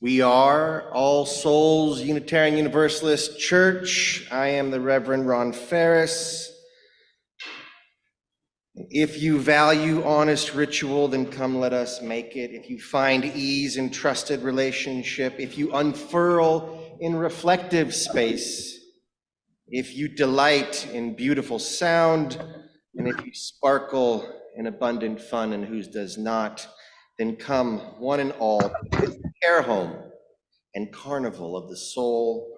We are All Souls Unitarian Universalist Church. I am the Reverend Ron Phares. If you value honest ritual, then come let us make it. If you find ease in trusted relationship, if you unfurl in reflective space, if you delight in beautiful sound, and if you sparkle in abundant fun, and whose does not, then come one and all to this care home and carnival of the soul,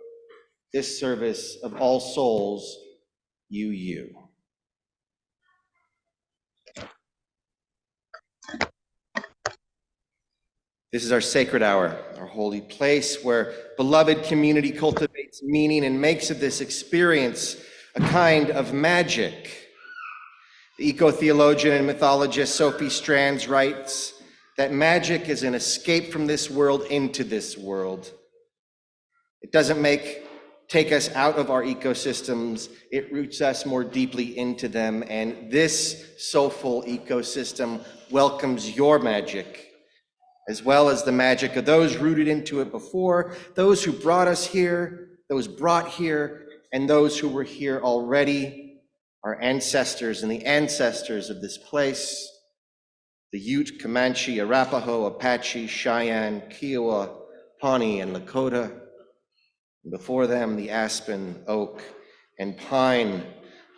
this service of all souls, you. This is our sacred hour, our holy place where beloved community cultivates meaning and makes of this experience a kind of magic. The eco-theologian and mythologist Sophie Strands writes that magic is an escape from this world into this world. It doesn't take us out of our ecosystems, it roots us more deeply into them, and this soulful ecosystem welcomes your magic, as well as the magic of those rooted into it before, those who brought us here, those brought here, and those who were here already, our ancestors and the ancestors of this place, the Ute, Comanche, Arapaho, Apache, Cheyenne, Kiowa, Pawnee, and Lakota. And before them, the aspen, oak, and pine,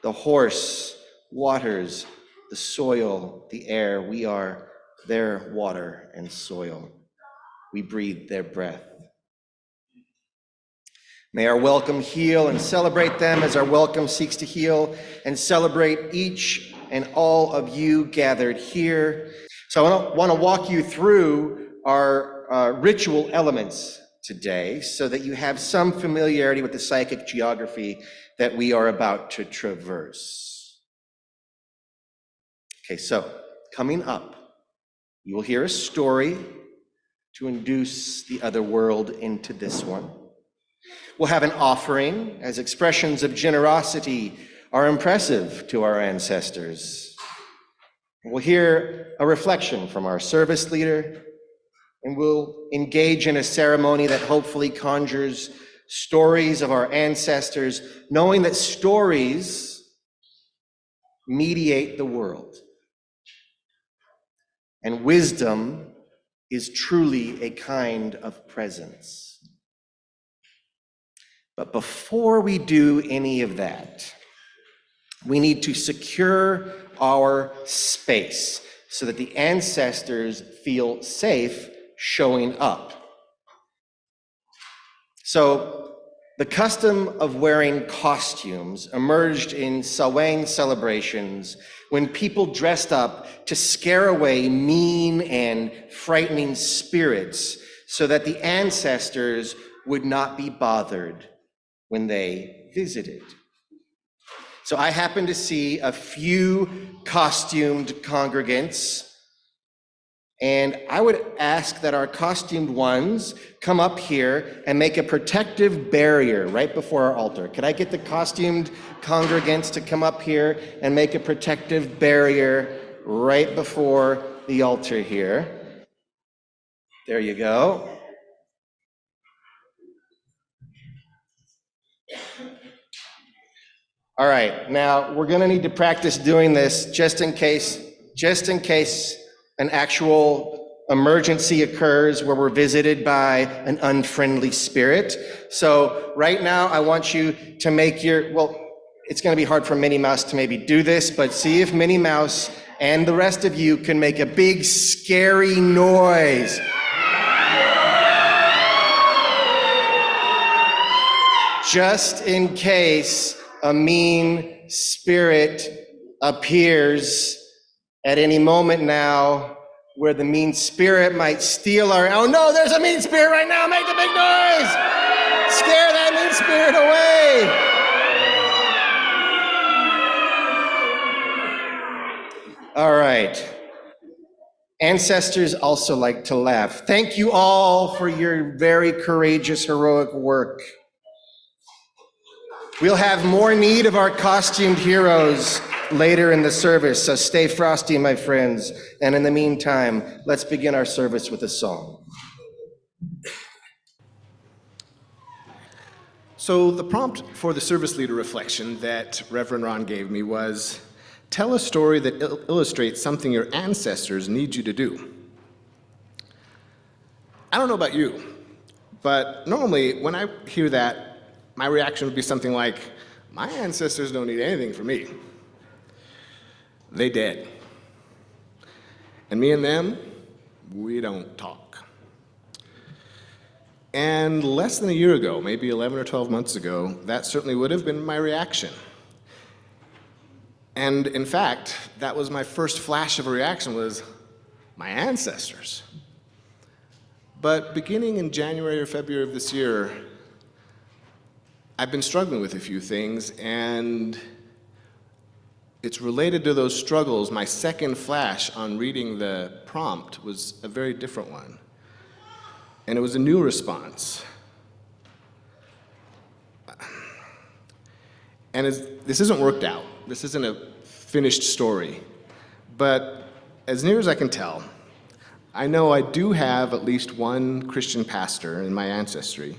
the horse, waters, the soil, the air. We are their water and soil. We breathe their breath. May our welcome heal and celebrate them as our welcome seeks to heal and celebrate each and all of you gathered here. So I want to walk you through our ritual elements today so that you have some familiarity with the psychic geography that we are about to traverse. Okay, so coming up, you will hear a story to induce the other world into this one. We'll have an offering as expressions of generosity are impressive to our ancestors. We'll hear a reflection from our service leader, and we'll engage in a ceremony that hopefully conjures stories of our ancestors, knowing that stories mediate the world. And wisdom is truly a kind of presence. But before we do any of that, we need to secure our space so that the ancestors feel safe showing up. So the custom of wearing costumes emerged in Samhain celebrations when people dressed up to scare away mean and frightening spirits so that the ancestors would not be bothered when they visited. So I happened to see a few costumed congregants, and I would ask that our costumed ones come up here and make a protective barrier right before our altar. Could I get the costumed congregants to come up here and make a protective barrier right before the altar here? There you go. All right, now we're gonna need to practice doing this just in case an actual emergency occurs where we're visited by an unfriendly spirit. So right now I want you to make it's gonna be hard for Minnie Mouse to maybe do this, but see if Minnie Mouse and the rest of you can make a big scary noise. Just in case a mean spirit appears at any moment now where the mean spirit might steal oh no, there's a mean spirit right now, make the big noise! Scare that mean spirit away! All right. Ancestors also like to laugh. Thank you all for your very courageous, heroic work. We'll have more need of our costumed heroes later in the service, so stay frosty, my friends. And in the meantime, let's begin our service with a song. So the prompt for the service leader reflection that Reverend Ron gave me was, tell a story that illustrates something your ancestors need you to do. I don't know about you, but normally when I hear that, my reaction would be something like, my ancestors don't need anything from me. They dead. And me and them, we don't talk. And less than a year ago, maybe 11 or 12 months ago, that certainly would have been my reaction. And in fact, that was my first flash of a reaction was my ancestors. But beginning in January or February of this year, I've been struggling with a few things, and it's related to those struggles. My second flash on reading the prompt was a very different one. And it was a new response. And this isn't worked out. This isn't a finished story. But as near as I can tell, I know I do have at least one Christian pastor in my ancestry.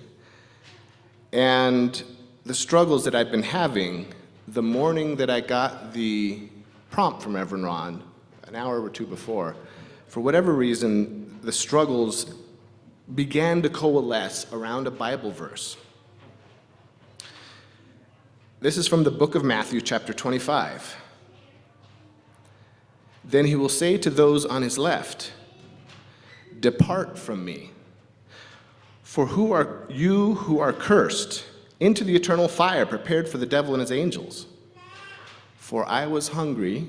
And the struggles that I've been having, the morning that I got the prompt from Reverend Ron, an hour or two before, for whatever reason, the struggles began to coalesce around a Bible verse. This is from the book of Matthew, chapter 25. Then he will say to those on his left, depart from me, for who are you who are cursed, into the eternal fire prepared for the devil and his angels? For I was hungry,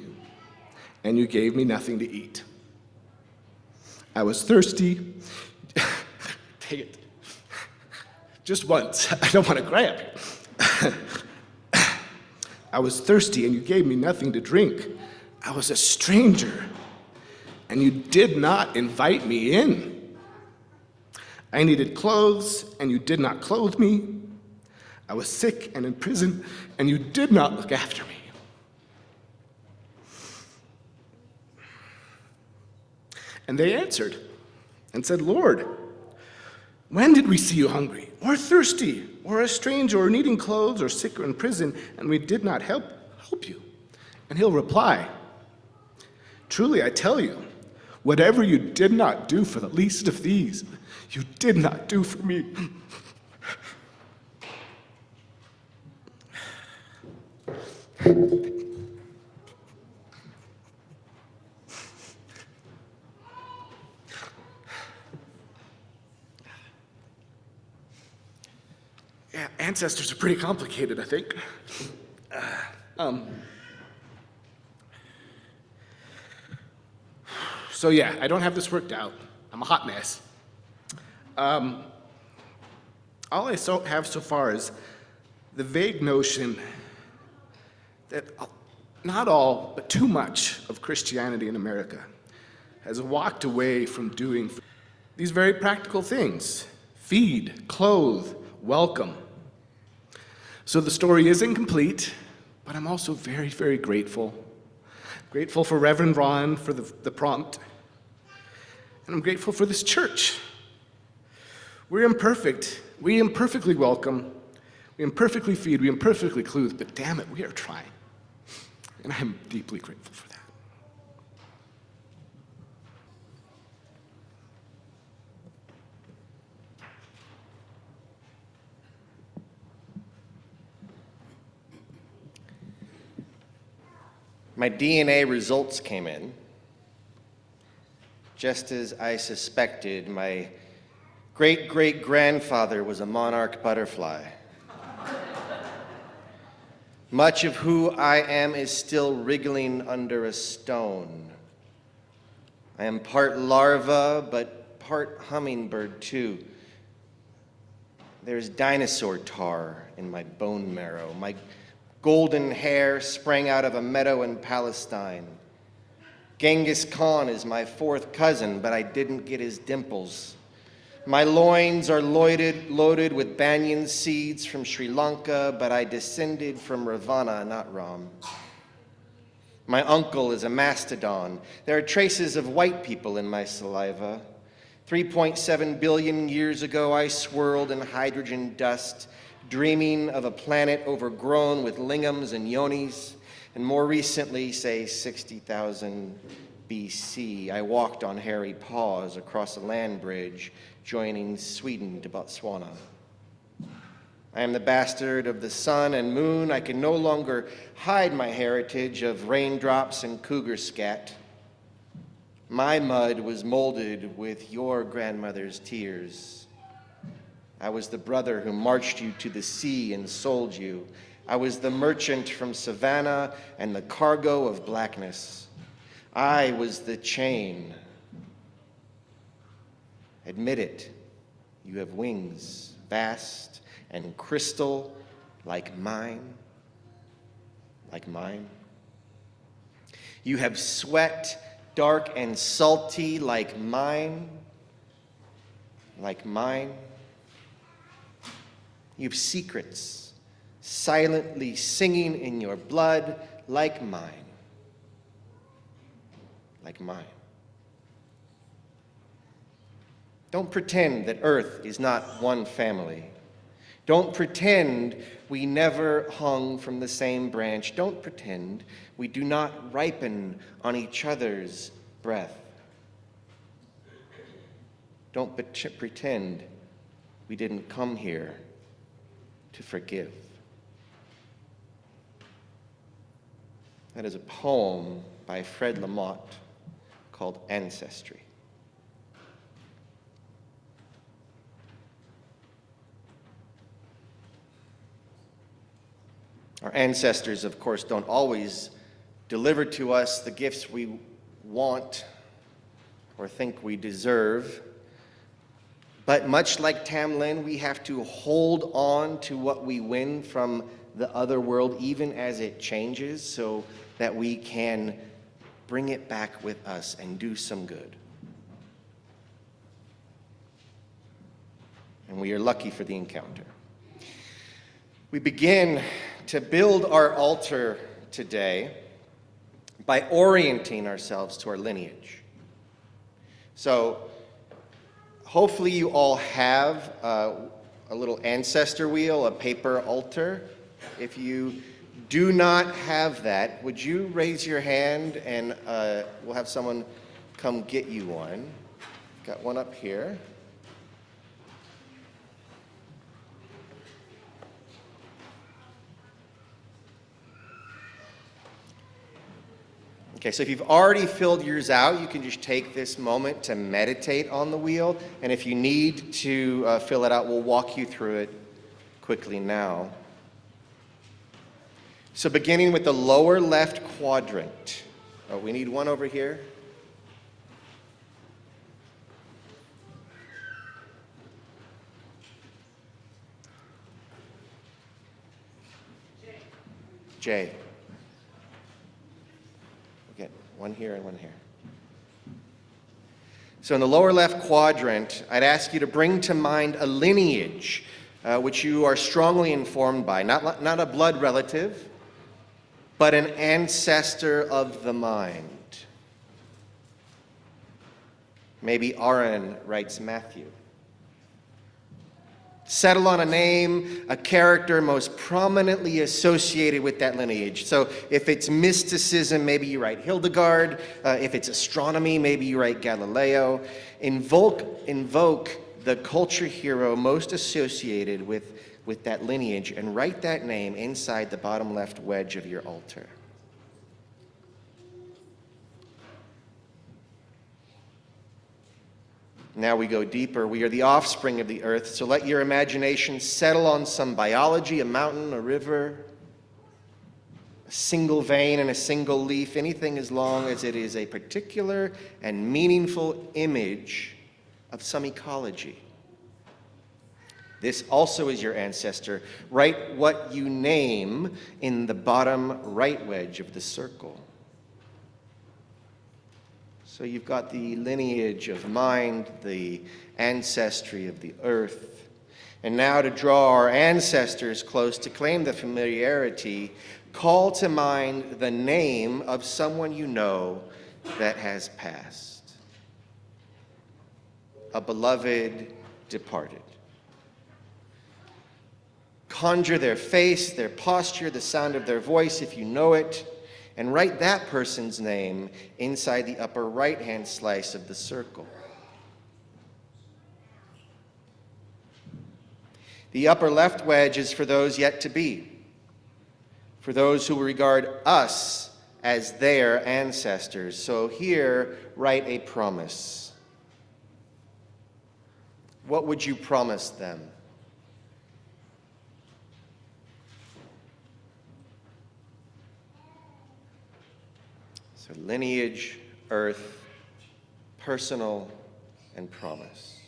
and you gave me nothing to eat. I was thirsty. Take it. Just once. I don't want to cry up here. I was thirsty, and you gave me nothing to drink. I was a stranger, and you did not invite me in. I needed clothes, and you did not clothe me. I was sick and in prison, and you did not look after me. And they answered and said, Lord, when did we see you hungry, or thirsty, or a stranger, or needing clothes, or sick, or in prison, and we did not help you? And he'll reply, truly I tell you, whatever you did not do for the least of these, you did not do for me. Yeah, ancestors are pretty complicated, I think. So yeah, I don't have this worked out. I'm a hot mess. All I have so far is the vague notion that not all, but too much of Christianity in America has walked away from doing these very practical things: feed, clothe, welcome. So the story is incomplete, but I'm also very, very grateful. Grateful for Reverend Ron for the prompt, and I'm grateful for this church. We're imperfect. We imperfectly welcome. We imperfectly feed. We imperfectly clothe, but damn it, we are trying. And I'm deeply grateful for that. My DNA results came in. Just as I suspected, my great-great-grandfather was a monarch butterfly. Much of who I am is still wriggling under a stone. I am part larva, but part hummingbird too. There's dinosaur tar in my bone marrow. My golden hair sprang out of a meadow in Palestine. Genghis Khan is my fourth cousin, but I didn't get his dimples. My loins are loaded with banyan seeds from Sri Lanka, but I descended from Ravana, not Ram. My uncle is a mastodon. There are traces of white people in my saliva. 3.7 billion years ago, I swirled in hydrogen dust, dreaming of a planet overgrown with lingams and yonis. And more recently, say 60,000 BC, I walked on hairy paws across a land bridge, joining Sweden to Botswana. I am the bastard of the sun and moon. I can no longer hide my heritage of raindrops and cougar scat. My mud was molded with your grandmother's tears. I was the brother who marched you to the sea and sold you. I was the merchant from Savannah and the cargo of blackness. I was the chain. Admit it, you have wings, vast and crystal, like mine. Like mine. You have sweat, dark and salty, like mine. Like mine. You have secrets, silently singing in your blood, like mine. Like mine. Don't pretend that Earth is not one family. Don't pretend we never hung from the same branch. Don't pretend we do not ripen on each other's breath. Don't pretend we didn't come here to forgive. That is a poem by Fred Lamott called Ancestry. Our ancestors, of course, don't always deliver to us the gifts we want or think we deserve. But much like Tamlin, we have to hold on to what we win from the other world, even as it changes, so that we can bring it back with us and do some good. And we are lucky for the encounter. We begin to build our altar today by orienting ourselves to our lineage. So hopefully you all have a little ancestor wheel, a paper altar. If you do not have that, would you raise your hand and we'll have someone come get you one. Got one up here. Okay, so if you've already filled yours out, you can just take this moment to meditate on the wheel. And if you need to fill it out, we'll walk you through it quickly now. So beginning with the lower left quadrant. Oh, we need one over here. J. Okay, one here and one here. So in the lower left quadrant, I'd ask you to bring to mind a lineage which you are strongly informed by, not a blood relative, but an ancestor of the mind. Maybe Arran writes Matthew. Settle on a name, a character most prominently associated with that lineage. So if it's mysticism, maybe you write Hildegard. If it's astronomy, maybe you write Galileo. Invoke the culture hero most associated with that lineage and write that name inside the bottom left wedge of your altar. Now we go deeper. We are the offspring of the earth, so let your imagination settle on some biology, a mountain, a river, a single vein and a single leaf, anything as long as it is a particular and meaningful image of some ecology. This also is your ancestor. Write what you name in the bottom right wedge of the circle. So you've got the lineage of mind, the ancestry of the earth. And now to draw our ancestors close, to claim the familiarity, call to mind the name of someone you know that has passed. A beloved departed. conjure their face, their posture, the sound of their voice if you know it, and write that person's name inside the upper right-hand slice of the circle. The upper left wedge is for those yet to be, for those who regard us as their ancestors. So here, write a promise. What would you promise them? So lineage, earth, personal, and promise.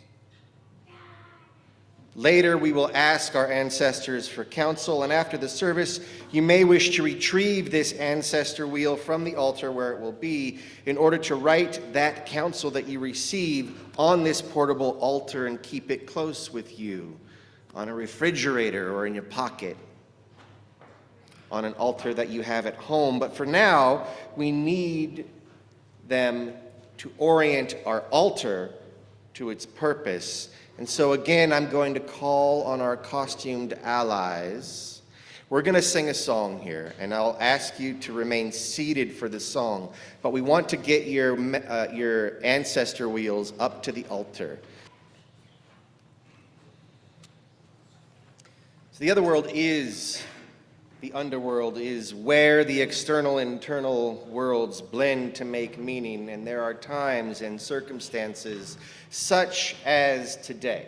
Later, we will ask our ancestors for counsel, and after the service, you may wish to retrieve this ancestor wheel from the altar where it will be in order to write that counsel that you receive on this portable altar and keep it close with you on a refrigerator or in your pocket, on an altar that you have at home. But for now, we need them to orient our altar to its purpose. And so again, I'm going to call on our costumed allies. We're going to sing a song here, and I'll ask you to remain seated for the song. But we want to get your ancestor wheels up to the altar. So the underworld is where the external and internal worlds blend to make meaning, and there are times and circumstances such as today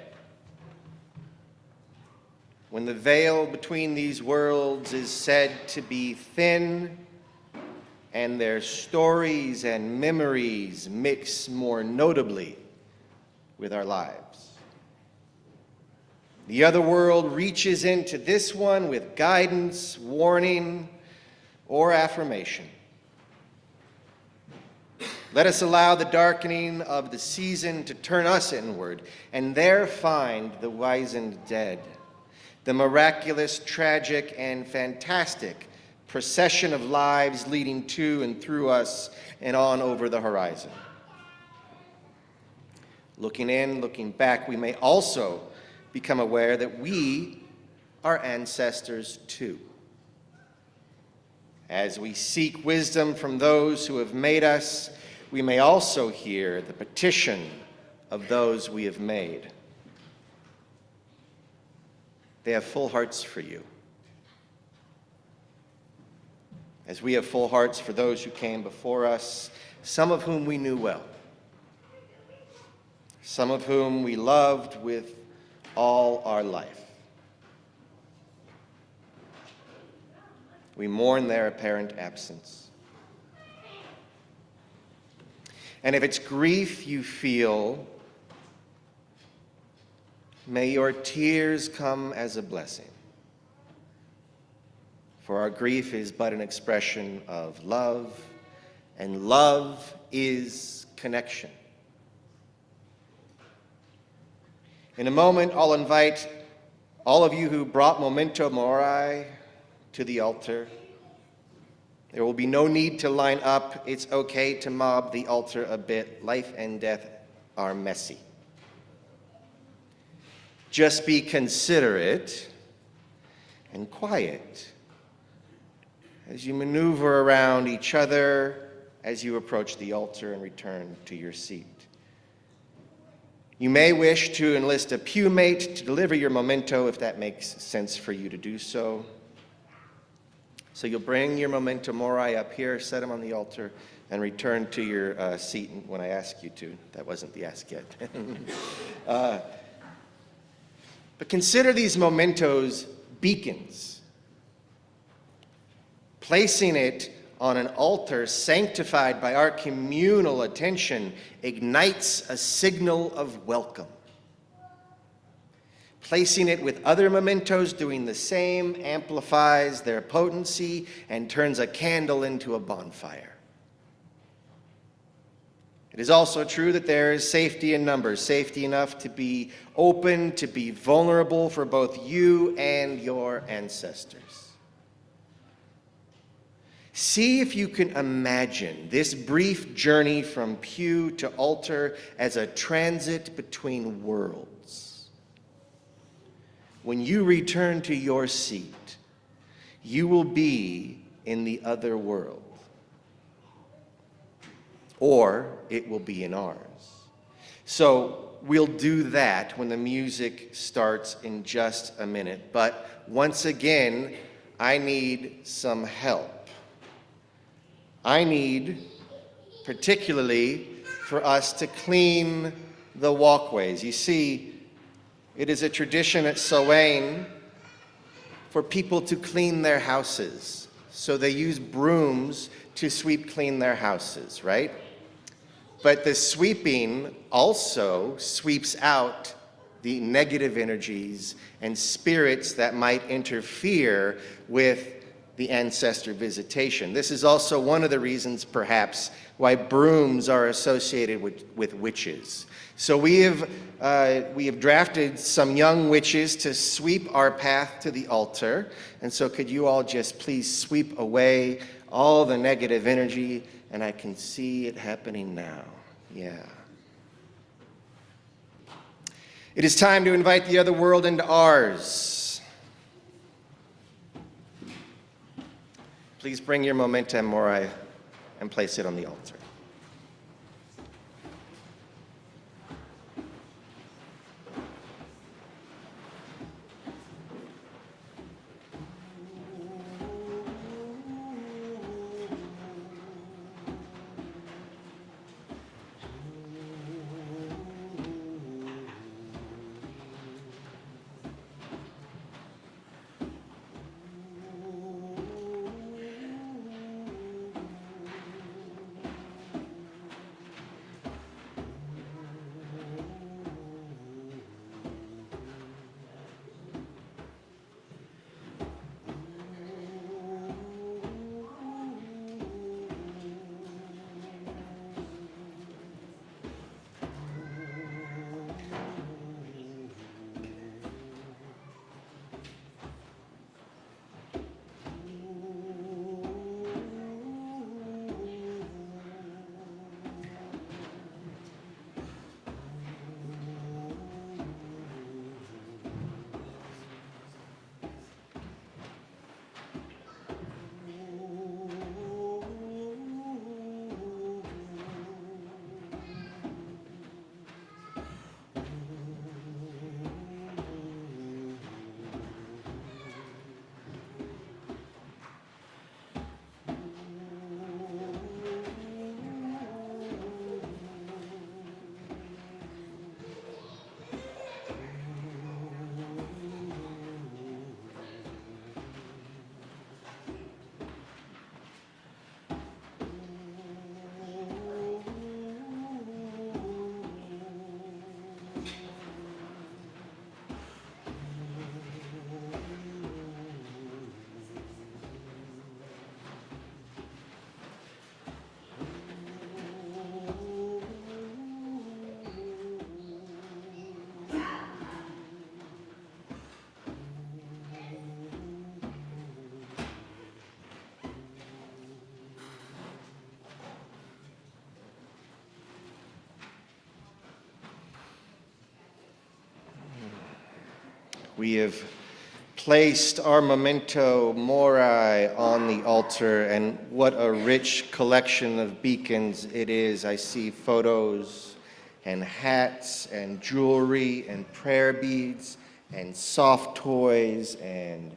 when the veil between these worlds is said to be thin and their stories and memories mix more notably with our lives. The other world reaches into this one with guidance, warning, or affirmation. Let us allow the darkening of the season to turn us inward, and there find the wizened dead, the miraculous, tragic, and fantastic procession of lives leading to and through us and on over the horizon. Looking in, looking back, we may also become aware that we are ancestors too. As we seek wisdom from those who have made us, we may also hear the petition of those we have made. They have full hearts for you, as we have full hearts for those who came before us, some of whom we knew well, some of whom we loved with all our life. We mourn their apparent absence. And if it's grief you feel, may your tears come as a blessing. For our grief is but an expression of love, and love is connection. In a moment, I'll invite all of you who brought memento mori to the altar. There will be no need to line up. It's okay to mob the altar a bit. Life and death are messy. Just be considerate and quiet as you maneuver around each other as you approach the altar and return to your seat. You may wish to enlist a pew mate to deliver your memento if that makes sense for you to do so. So you'll bring your memento mori up here, set them on the altar, and return to your seat when I ask you to. That wasn't the ask yet. But consider these mementos beacons. Placing it on an altar sanctified by our communal attention ignites a signal of welcome. Placing it with other mementos doing the same amplifies their potency and turns a candle into a bonfire. It is also true that there is safety in numbers, safety enough to be open, to be vulnerable for both you and your ancestors. See if you can imagine this brief journey from pew to altar as a transit between worlds, when you return to your seat, you will be in the other world, or it will be in ours. So we'll do that when the music starts in just a minute. But once again, I need some help. I need, particularly, for us to clean the walkways. You see, it is a tradition at Samhain for people to clean their houses. So they use brooms to sweep clean their houses, right? But the sweeping also sweeps out the negative energies and spirits that might interfere with the ancestor visitation. This is also one of the reasons, perhaps, why brooms are associated with witches. So we have drafted some young witches to sweep our path to the altar. And so could you all just please sweep away all the negative energy? And I can see it happening now. Yeah. It is time to invite the other world into ours. Please bring your memento mori and place it on the altar. We have placed our memento mori on the altar, and what a rich collection of beacons it is. I see photos and hats and jewelry and prayer beads and soft toys and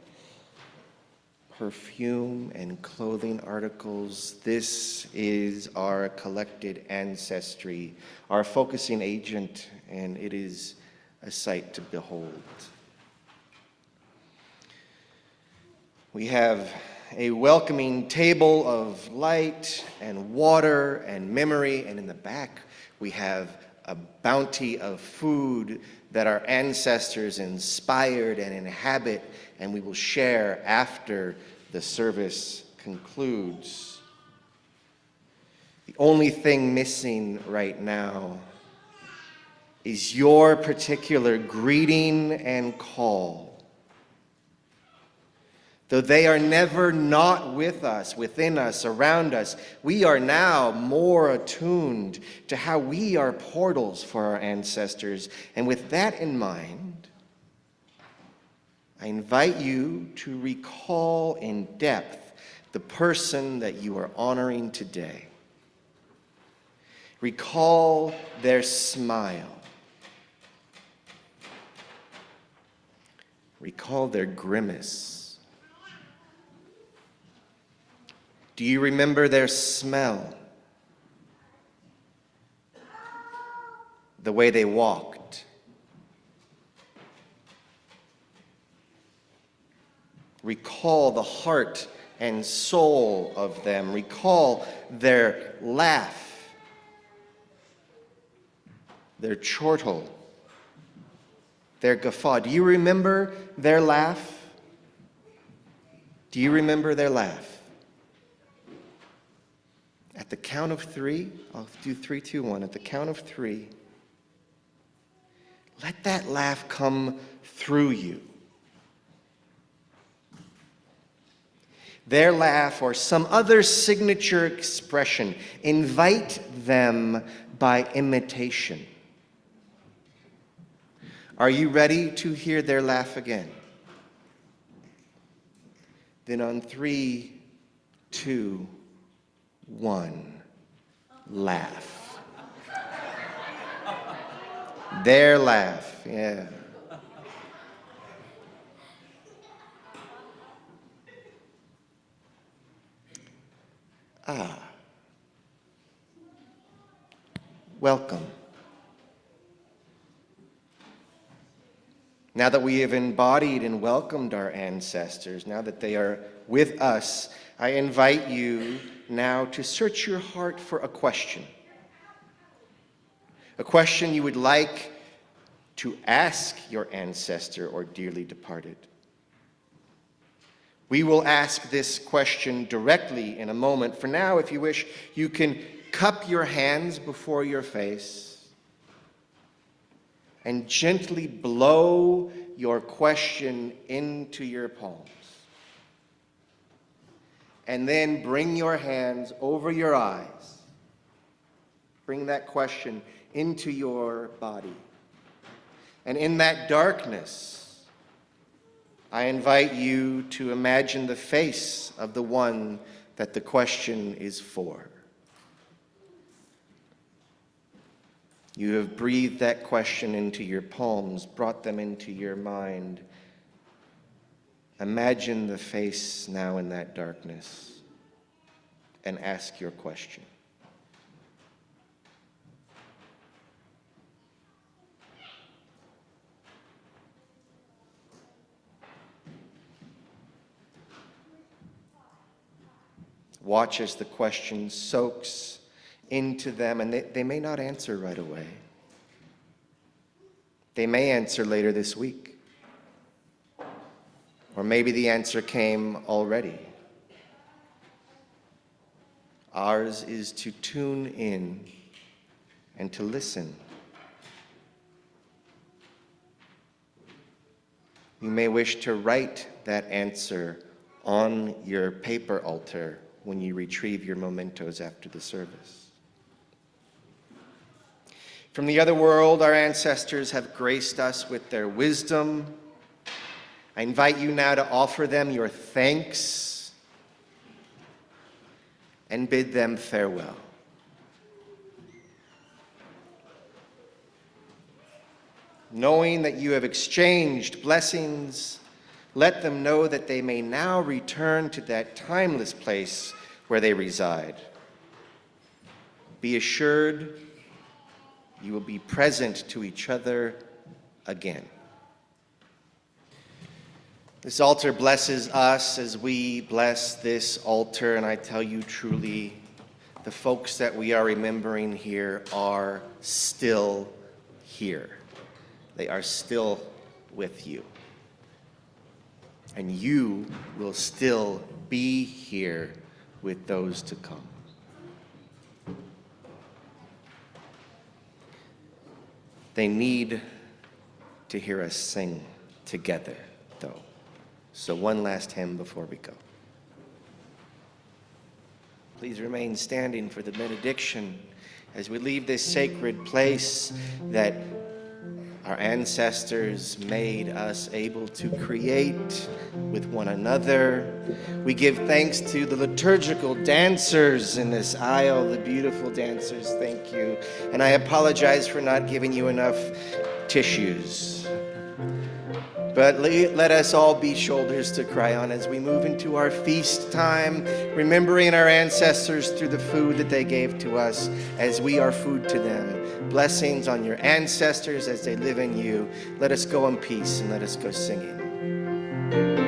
perfume and clothing articles. This is our collected ancestry, our focusing agent, and it is a sight to behold. We have a welcoming table of light and water and memory, and in the back we have a bounty of food that our ancestors inspired and inhabit, and we will share after the service concludes. The only thing missing right now is your particular greeting and call. Though they are never not with us, within us, around us, we are now more attuned to how we are portals for our ancestors. And with that in mind, I invite you to recall in depth the person that you are honoring today. Recall their smile. Recall their grimace. Do you remember their smell? The way they walked? Recall the heart and soul of them. Recall their laugh, their chortle, their guffaw. Do you remember their laugh? Do you remember their laugh? At the count of three, I'll do 3, 2, 1. At the count of three, let that laugh come through you. Their laugh or some other signature expression. Invite them by imitation. Are you ready to hear their laugh again? Then on 3, 2, 1, laugh. Their laugh, yeah. Welcome. Now that we have embodied and welcomed our ancestors, now that they are with us, I invite you now to search your heart for a question. A question you would like to ask your ancestor or dearly departed. We will ask this question directly in a moment. For now, if you wish, you can cup your hands before your face and gently blow your question into your palms. And then bring your hands over your eyes. Bring that question into your body. And in that darkness, I invite you to imagine the face of the one that the question is for. You have breathed that question into your palms, brought them into your mind. Imagine the face now in that darkness and ask your question. Watch as the question soaks into them, and they may not answer right away. They may answer later this week. Or maybe the answer came already. Ours is to tune in and to listen. You may wish to write that answer on your paper altar when you retrieve your mementos after the service. From the other world, our ancestors have graced us with their wisdom. I invite you now to offer them your thanks and bid them farewell. Knowing that you have exchanged blessings, let them know that they may now return to that timeless place where they reside. Be assured you will be present to each other again. This altar blesses us as we bless this altar, and I tell you truly, the folks that we are remembering here are still here. They are still with you. And you will still be here with those to come. They need to hear us sing together, though. So one last hymn before we go. Please remain standing for the benediction as we leave this sacred place that Our ancestors made us able to create with one another. We give thanks to the liturgical dancers in this aisle, the beautiful dancers, thank you. And I apologize for not giving you enough tissues. But let us all be shoulders to cry on as we move into our feast time, remembering our ancestors through the food that they gave to us as we are food to them. Blessings on your ancestors as they live in you. Let us go in peace and let us go singing.